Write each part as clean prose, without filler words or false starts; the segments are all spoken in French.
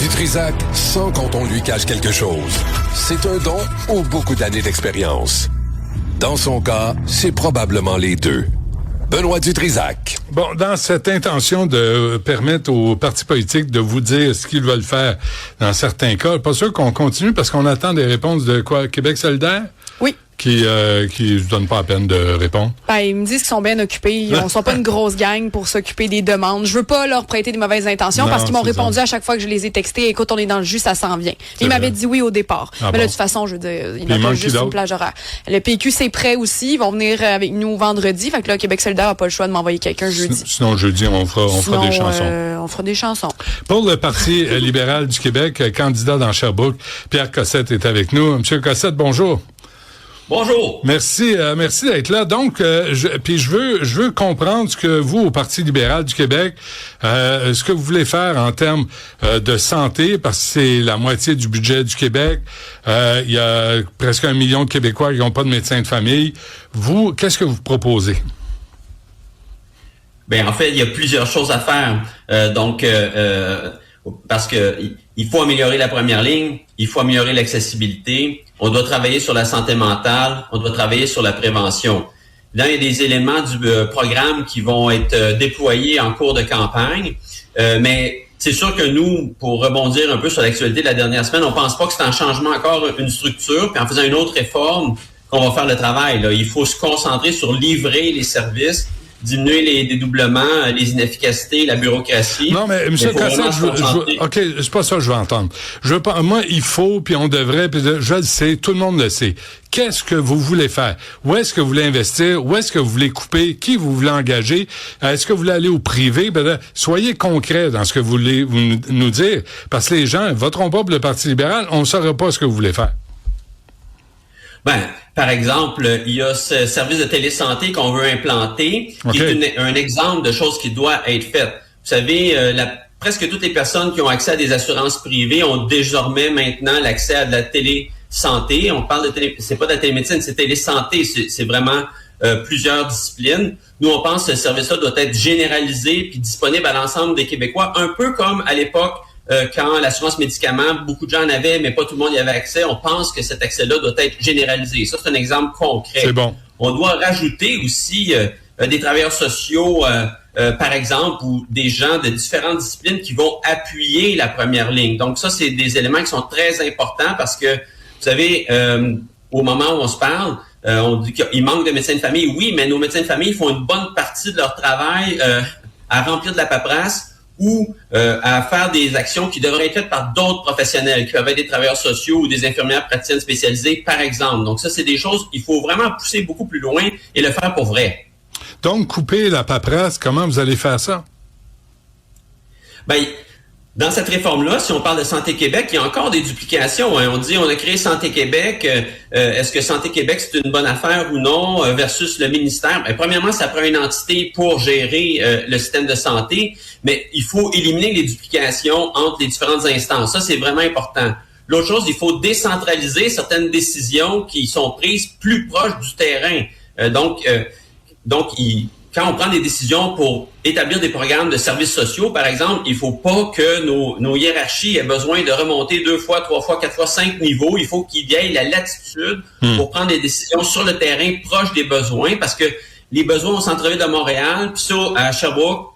Du Trizac, sans quand on lui cache quelque chose. C'est un don ou beaucoup d'années d'expérience. Dans son cas, c'est probablement les deux. Benoît Dutrizac. Bon, dans cette intention de permettre aux partis politiques de vous dire ce qu'ils veulent faire dans certains cas, pas sûr qu'on continue parce qu'on attend des réponses de quoi? Québec solidaire? Oui. Qui se donnent pas la peine de répondre. Ben, ils me disent qu'ils sont bien occupés. Ils ne sont pas une grosse gang pour s'occuper des demandes. Je veux pas leur prêter des mauvaises intentions parce qu'ils m'ont répondu à chaque fois que je les ai textés. Écoute, on est dans le jus, ça s'en vient. Ils m'avaient dit oui au départ. Mais là, de toute façon, je veux dire, il n'y a pas juste une plage horaire. Le PQ, c'est prêt aussi. Ils vont venir avec nous vendredi. Fait que là, Québec solidaire n'a pas le choix de m'envoyer quelqu'un jeudi. Sinon, jeudi, on fera des chansons. On fera des chansons. Pour le Parti libéral du Québec, candidat dans Sherbrooke, Pierre Cossette est avec nous. Monsieur Cossette, bonjour. Bonjour. Merci d'être là. Donc, je veux comprendre ce que vous, au Parti libéral du Québec, ce que vous voulez faire en termes de santé, parce que c'est la moitié du budget du Québec. Il y a presque 1 million de Québécois qui n'ont pas de médecin de famille. Vous, qu'est-ce que vous proposez? Ben, en fait, il y a plusieurs choses à faire. Parce que il faut améliorer la première ligne, il faut améliorer l'accessibilité, on doit travailler sur la santé mentale, on doit travailler sur la prévention. Là, il y a des éléments du programme qui vont être déployés en cours de campagne, mais c'est sûr que nous, pour rebondir un peu sur l'actualité de la dernière semaine, on pense pas que c'est en changeant encore une structure, puis en faisant une autre réforme qu'on va faire le travail. Là. Il faut se concentrer sur livrer les services, diminuer les dédoublements, les inefficacités, la bureaucratie. Non, mais M. Cossette, OK, c'est pas ça que je veux entendre. Moi, il faut, puis on devrait, puis je le sais, tout le monde le sait. Qu'est-ce que vous voulez faire? Où est-ce que vous voulez investir? Où est-ce que vous voulez couper? Qui vous voulez engager? Est-ce que vous voulez aller au privé? Soyez concret dans ce que vous voulez nous dire, parce que les gens voteront pas pour le Parti libéral, on ne saura pas ce que vous voulez faire. Ben, par exemple, il y a ce service de télésanté qu'on veut implanter, qui est un exemple de choses qui doit être faites. Vous savez, presque toutes les personnes qui ont accès à des assurances privées ont désormais maintenant l'accès à de la télésanté. On parle de c'est pas de la télémédecine, c'est télésanté, c'est vraiment plusieurs disciplines. Nous, on pense que ce service-là doit être généralisé puis disponible à l'ensemble des Québécois, un peu comme à l'époque quand l'assurance médicaments, beaucoup de gens en avaient, mais pas tout le monde y avait accès. On pense que cet accès-là doit être généralisé. Ça, c'est un exemple concret. C'est bon. On doit rajouter aussi des travailleurs sociaux, par exemple, ou des gens de différentes disciplines qui vont appuyer la première ligne. Donc, ça, c'est des éléments qui sont très importants parce que, vous savez, au moment où on se parle, on dit qu'il manque de médecins de famille. Oui, mais nos médecins de famille font une bonne partie de leur travail à remplir de la paperasse ou à faire des actions qui devraient être faites par d'autres professionnels, qui peuvent être des travailleurs sociaux ou des infirmières praticiennes spécialisées, par exemple. Donc ça, c'est des choses qu'il faut vraiment pousser beaucoup plus loin et le faire pour vrai. Donc, couper la paperasse, comment vous allez faire ça? Ben, dans cette réforme-là, si on parle de Santé Québec, il y a encore des duplications. Hein. On dit on a créé Santé Québec. Est-ce que Santé Québec, c'est une bonne affaire ou non versus le ministère? Ben, premièrement, ça prend une entité pour gérer le système de santé, mais il faut éliminer les duplications entre les différentes instances. Ça, c'est vraiment important. L'autre chose, il faut décentraliser certaines décisions qui sont prises plus proches du terrain. Quand on prend des décisions pour établir des programmes de services sociaux, par exemple, il faut pas que nos hiérarchies aient besoin de remonter 2 fois, 3 fois, 4 fois, 5 niveaux. Il faut qu'il y ait la latitude pour prendre des décisions sur le terrain proche des besoins, parce que les besoins au centre-ville de Montréal, puis ça à Sherbrooke,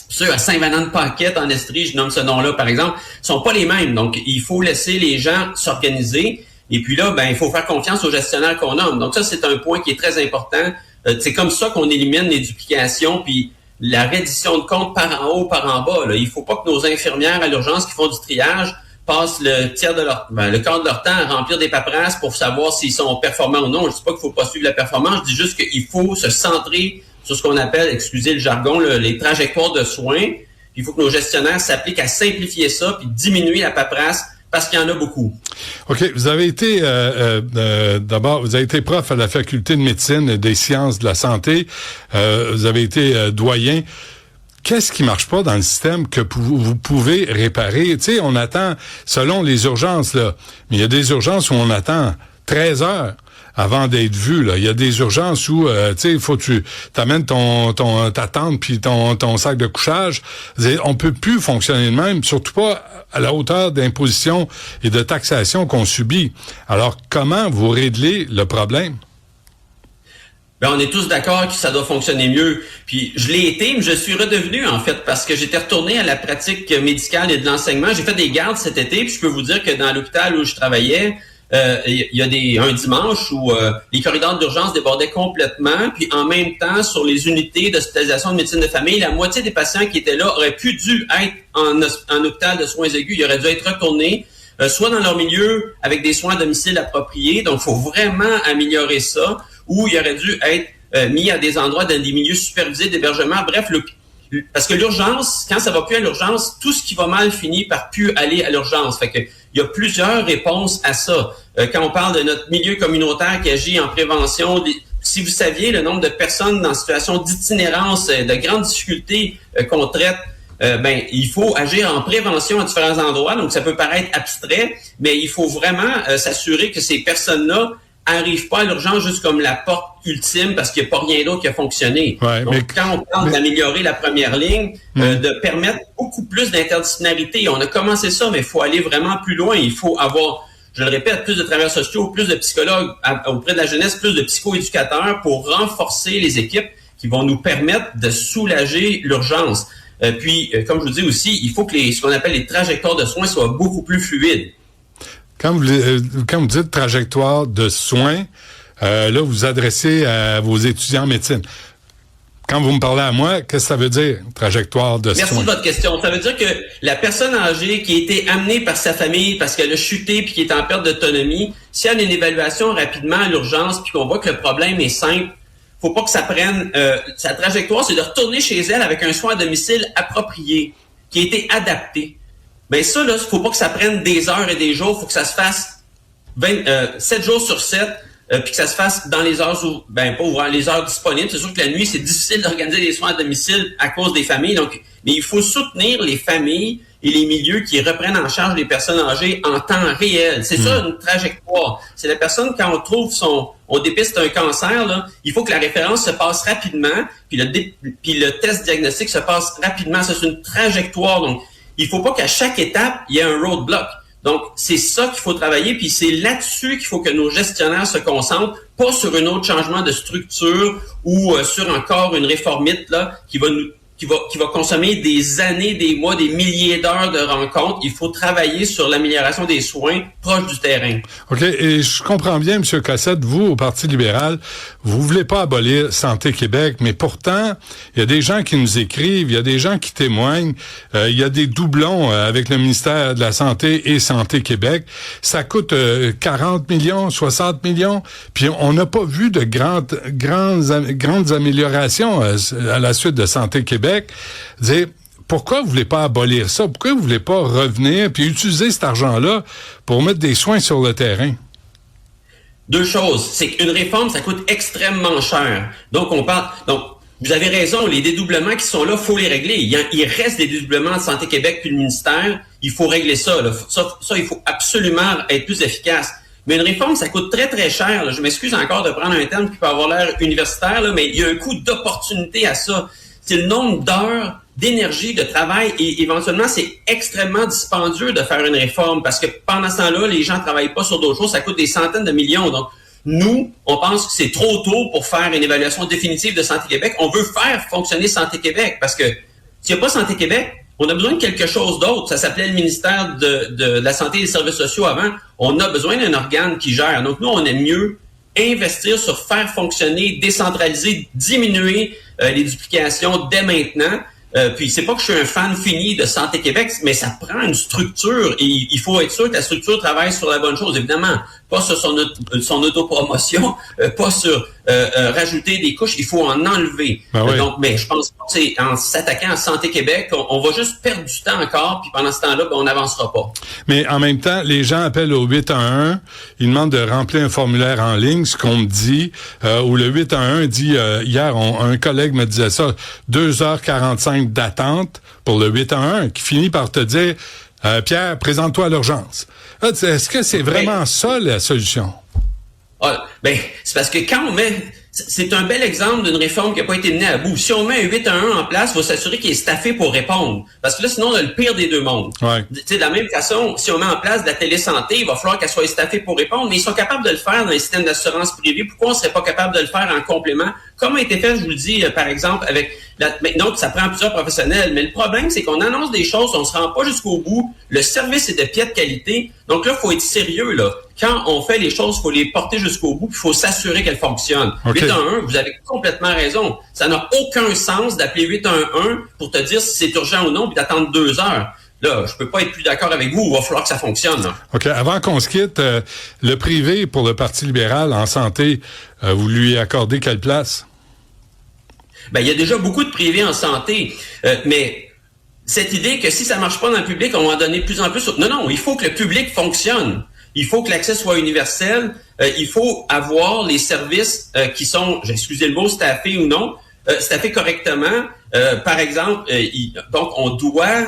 ceux à Saint-Venant-de-Paquette en Estrie, je nomme ce nom-là par exemple, sont pas les mêmes. Donc, il faut laisser les gens s'organiser. Et puis là, il faut faire confiance aux gestionnaires qu'on nomme. Donc ça, c'est un point qui est très important. C'est comme ça qu'on élimine les duplications, puis la reddition de comptes par en haut, par en bas. Là. Il faut pas que nos infirmières à l'urgence qui font du triage passent le quart de leur temps à remplir des paperasses pour savoir s'ils sont performants ou non. Je dis pas qu'il faut pas suivre la performance, je dis juste qu'il faut se centrer sur ce qu'on appelle, excusez le jargon, les trajectoires de soins. Puis il faut que nos gestionnaires s'appliquent à simplifier ça puis diminuer la paperasse parce qu'il y en a beaucoup. OK. Vous avez été, d'abord, vous avez été prof à la faculté de médecine et des sciences de la santé. Vous avez été doyen. Qu'est-ce qui marche pas dans le système que vous pouvez réparer? Tu sais, on attend, selon les urgences, là, mais il y a des urgences où on attend 13 heures avant d'être vu, là. Il y a des urgences où, tu sais, il faut que tu t'amènes ta tente puis ton sac de couchage. On peut plus fonctionner de même, surtout pas à la hauteur d'imposition et de taxation qu'on subit. Alors, comment vous réglez le problème? Ben, on est tous d'accord que ça doit fonctionner mieux. Puis je l'ai été, mais je suis redevenu en fait parce que j'étais retourné à la pratique médicale et de l'enseignement. J'ai fait des gardes cet été, puis je peux vous dire que dans l'hôpital où je travaillais, il y a un dimanche où les corridors d'urgence débordaient complètement, puis en même temps, sur les unités d'hospitalisation de médecine de famille, la moitié des patients qui étaient là auraient dû être en hôpital de soins aigus. Ils auraient dû être retournés soit dans leur milieu avec des soins à domicile appropriés. Donc, il faut vraiment améliorer ça. Ou il aurait dû être mis à des endroits dans des milieux supervisés d'hébergement. Bref, parce que l'urgence, quand ça va plus à l'urgence, tout ce qui va mal finit par plus aller à l'urgence. Fait que il y a plusieurs réponses à ça. Quand on parle de notre milieu communautaire qui agit en prévention, si vous saviez le nombre de personnes en situation d'itinérance, de grandes difficultés qu'on traite, il faut agir en prévention à différents endroits. Donc, ça peut paraître abstrait, mais il faut vraiment s'assurer que ces personnes-là arrive pas à l'urgence juste comme la porte ultime parce qu'il n'y a pas rien d'autre qui a fonctionné. Ouais, donc, quand on parle d'améliorer la première ligne, de permettre beaucoup plus d'interdisciplinarité, on a commencé ça, mais il faut aller vraiment plus loin. Il faut avoir, je le répète, plus de travailleurs sociaux, plus de psychologues auprès de la jeunesse, plus de psychoéducateurs pour renforcer les équipes qui vont nous permettre de soulager l'urgence. Puis, comme je vous dis aussi, il faut que ce qu'on appelle les trajectoires de soins soient beaucoup plus fluides. Quand vous dites trajectoire de soins, là, vous adressez à vos étudiants en médecine. Quand vous me parlez à moi, qu'est-ce que ça veut dire, trajectoire de soins? Merci de votre question. Ça veut dire que la personne âgée qui a été amenée par sa famille parce qu'elle a chuté puis qui est en perte d'autonomie, si elle a une évaluation rapidement à l'urgence puis qu'on voit que le problème est simple, faut pas que ça prenne... sa trajectoire, c'est de retourner chez elle avec un soin à domicile approprié, qui a été adapté. Ben ça, là, faut pas que ça prenne des heures et des jours, faut que ça se fasse 7 jours sur 7, puis que ça se fasse dans les heures où, pas ouvrir les heures disponibles. C'est sûr que la nuit, c'est difficile d'organiser des soins à domicile à cause des familles. Donc, mais il faut soutenir les familles et les milieux qui reprennent en charge les personnes âgées en temps réel. C'est ça une trajectoire. C'est la personne, quand on trouve on dépiste un cancer, là, il faut que la référence se passe rapidement, puis le test diagnostique se passe rapidement. Ça, c'est une trajectoire. Donc, il faut pas qu'à chaque étape, il y ait un roadblock. Donc, c'est ça qu'il faut travailler, puis c'est là-dessus qu'il faut que nos gestionnaires se concentrent, pas sur un autre changement de structure ou sur encore une réformite là qui va consommer des années, des mois, des milliers d'heures de rencontres. Il faut travailler sur l'amélioration des soins proches du terrain. OK. Et je comprends bien, M. Cossette, vous, au Parti libéral, vous voulez pas abolir Santé Québec, mais pourtant, il y a des gens qui nous écrivent, il y a des gens qui témoignent, il y a des doublons avec le ministère de la Santé et Santé Québec. Ça coûte 40 millions, 60 millions, puis on n'a pas vu de grandes améliorations à la suite de Santé Québec. Pourquoi vous voulez pas abolir ça? Pourquoi vous voulez pas revenir puis utiliser cet argent-là pour mettre des soins sur le terrain? Deux choses. C'est qu'une réforme, ça coûte extrêmement cher. Donc, vous avez raison, les dédoublements qui sont là, faut les régler. Il reste des dédoublements de Santé Québec puis le ministère. Il faut régler ça, là. Ça, il faut absolument être plus efficace. Mais une réforme, ça coûte très, très cher, là. Je m'excuse encore de prendre un terme qui peut avoir l'air universitaire, là, mais il y a un coût d'opportunité à ça. C'est le nombre d'heures d'énergie, de travail, et éventuellement, c'est extrêmement dispendieux de faire une réforme parce que pendant ce temps-là, les gens ne travaillent pas sur d'autres choses, ça coûte des centaines de millions. Donc, nous, on pense que c'est trop tôt pour faire une évaluation définitive de Santé Québec. On veut faire fonctionner Santé Québec parce que s'il n'y a pas Santé Québec, on a besoin de quelque chose d'autre. Ça s'appelait le ministère de la Santé et des Services sociaux avant. On a besoin d'un organe qui gère. Donc, nous, on aime mieux investir sur faire fonctionner, décentraliser, diminuer les duplications dès maintenant. Puis c'est pas que je suis un fan fini de Santé Québec, mais ça prend une structure et il faut être sûr que la structure travaille sur la bonne chose. Évidemment, pas sur son autopromotion, pas sur rajouter des couches, il faut en enlever. Oui. Donc, mais je pense que c'est en s'attaquant à Santé Québec, on va juste perdre du temps encore, puis pendant ce temps-là, on n'avancera pas. Mais en même temps, les gens appellent au 811, ils demandent de remplir un formulaire en ligne, ce qu'on me dit, où le 811 dit, hier, un collègue me disait ça, 2h45 d'attente pour le 811, qui finit par te dire, Pierre, présente-toi à l'urgence. Est-ce que c'est vraiment ça la solution? C'est parce que quand on met... C'est un bel exemple d'une réforme qui n'a pas été menée à bout. Si on met un 811 en place, il faut s'assurer qu'il est staffé pour répondre. Parce que là, sinon, on a le pire des deux mondes. Ouais. De la même façon, si on met en place de la télésanté, il va falloir qu'elle soit staffée pour répondre, mais ils sont capables de le faire dans les systèmes d'assurance privée. Pourquoi on ne serait pas capable de le faire en complément? Comme a été fait, je vous le dis, par exemple, avec donc, ça prend plusieurs professionnels. Mais le problème, c'est qu'on annonce des choses, on ne se rend pas jusqu'au bout. Le service est de piètre qualité. Donc là, il faut être sérieux, là. Quand on fait les choses, il faut les porter jusqu'au bout, puis il faut s'assurer qu'elles fonctionnent. Okay. 811, vous avez complètement raison. Ça n'a aucun sens d'appeler 811 pour te dire si c'est urgent ou non, puis d'attendre 2 heures. Là, je peux pas être plus d'accord avec vous. Il va falloir que ça fonctionne. Là. OK. Avant qu'on se quitte, le privé pour le Parti libéral en santé, vous lui accordez quelle place? Il y a déjà beaucoup de privés en santé, mais cette idée que si ça marche pas dans le public, on va en donner de plus en plus... Non, il faut que le public fonctionne. Il faut que l'accès soit universel. Il faut avoir les services qui sont, excusez le mot, staffés ou non, staffés correctement. Par exemple, donc on doit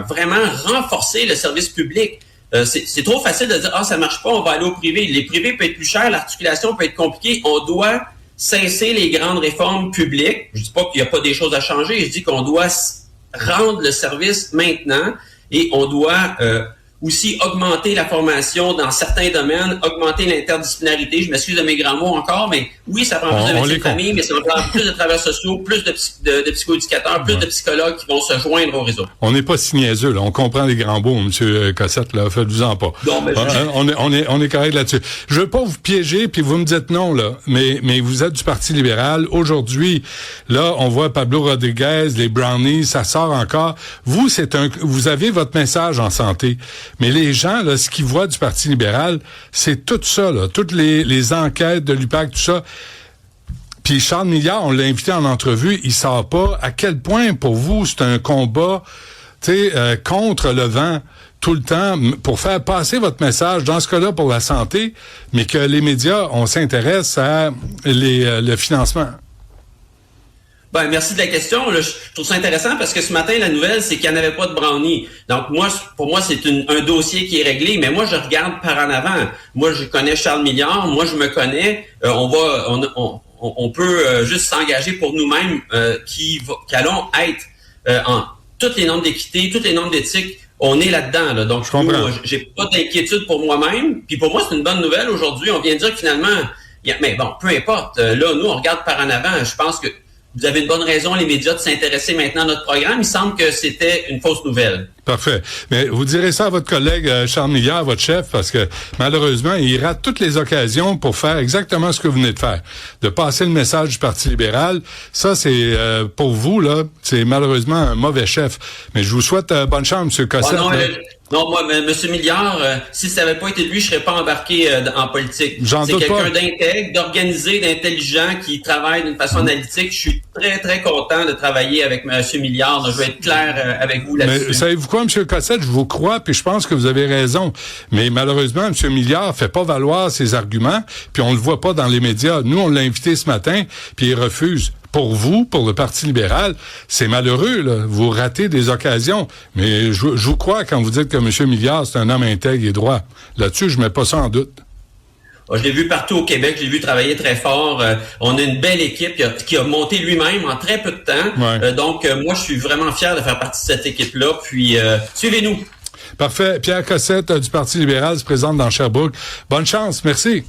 vraiment renforcer le service public. C'est trop facile de dire « ça marche pas, on va aller au privé ». Les privés peuvent être plus chers, l'articulation peut être compliquée. On doit cesser les grandes réformes publiques. Je dis pas qu'il n'y a pas des choses à changer, je dis qu'on doit rendre le service maintenant et on doit... aussi augmenter la formation dans certains domaines, augmenter l'interdisciplinarité. Je m'excuse de mes grands mots encore, mais oui, ça prend plus de médecins de famille, mais ça prend plus de travailleurs sociaux, plus de psychoéducateurs, plus de psychologues qui vont se joindre au réseau. On n'est pas si niaiseux, là. On comprend les grands mots, M. Cossette, là. Faites-vous-en pas. Non, mais on est correct là-dessus. Je veux pas vous piéger, puis vous me dites non, là. Mais vous êtes du Parti libéral. Aujourd'hui, là, on voit Pablo Rodriguez, les brownies, ça sort encore. Vous, vous avez votre message en santé. Mais les gens, là, ce qu'ils voient du Parti libéral, c'est tout ça, là, toutes les enquêtes de l'UPAC, tout ça. Puis Charles Milliard, on l'a invité en entrevue, il sort pas. À quel point, pour vous, c'est un combat, contre le vent tout le temps pour faire passer votre message, dans ce cas-là pour la santé, mais que les médias, on s'intéresse à le financement? Merci de la question. Là, je trouve ça intéressant parce que ce matin, la nouvelle, c'est qu'il n'y en avait pas de brownie. Donc, pour moi, c'est un dossier qui est réglé, mais moi, je regarde par en avant. Moi, je connais Charles Milliard, moi, je me connais. On peut juste s'engager pour nous-mêmes qui allons être en toutes les normes d'équité, toutes les normes d'éthique. On est là-dedans. Là. Donc, j'ai pas d'inquiétude pour moi-même. Puis pour moi, c'est une bonne nouvelle. Aujourd'hui, on vient de dire que finalement... Mais bon, peu importe. Là, nous, on regarde par en avant. Je pense que vous avez une bonne raison, les médias, de s'intéresser maintenant à notre programme. Il semble que c'était une fausse nouvelle. Parfait. Mais vous direz ça à votre collègue Charles Milliard, votre chef, parce que malheureusement, il rate toutes les occasions pour faire exactement ce que vous venez de faire, de passer le message du Parti libéral. Ça, c'est pour vous, là, c'est malheureusement un mauvais chef. Mais je vous souhaite bonne chance, M. Cossette. Non, moi, M. Milliard, si ça n'avait pas été lui, je serais pas embarqué en politique. C'est quelqu'un d'intègre, d'organisé, d'intelligent, qui travaille d'une façon analytique. Je suis très, très content de travailler avec M. Milliard. Donc, je vais être clair avec vous là-dessus. Mais savez-vous quoi, M. Cossette? Je vous crois, puis je pense que vous avez raison. Mais malheureusement, M. Milliard fait pas valoir ses arguments, puis on le voit pas dans les médias. Nous, on l'a invité ce matin, puis il refuse. Pour vous, pour le Parti libéral, c'est malheureux, là. Vous ratez des occasions. Mais je vous crois quand vous dites que M. Milliard, c'est un homme intègre et droit. Là-dessus, je mets pas ça en doute. Je l'ai vu partout au Québec, je l'ai vu travailler très fort. On a une belle équipe qui a monté lui-même en très peu de temps. Ouais. Donc, moi, je suis vraiment fier de faire partie de cette équipe-là. Puis, suivez-nous. Parfait. Pierre Cossette du Parti libéral se présente dans Sherbrooke. Bonne chance. Merci.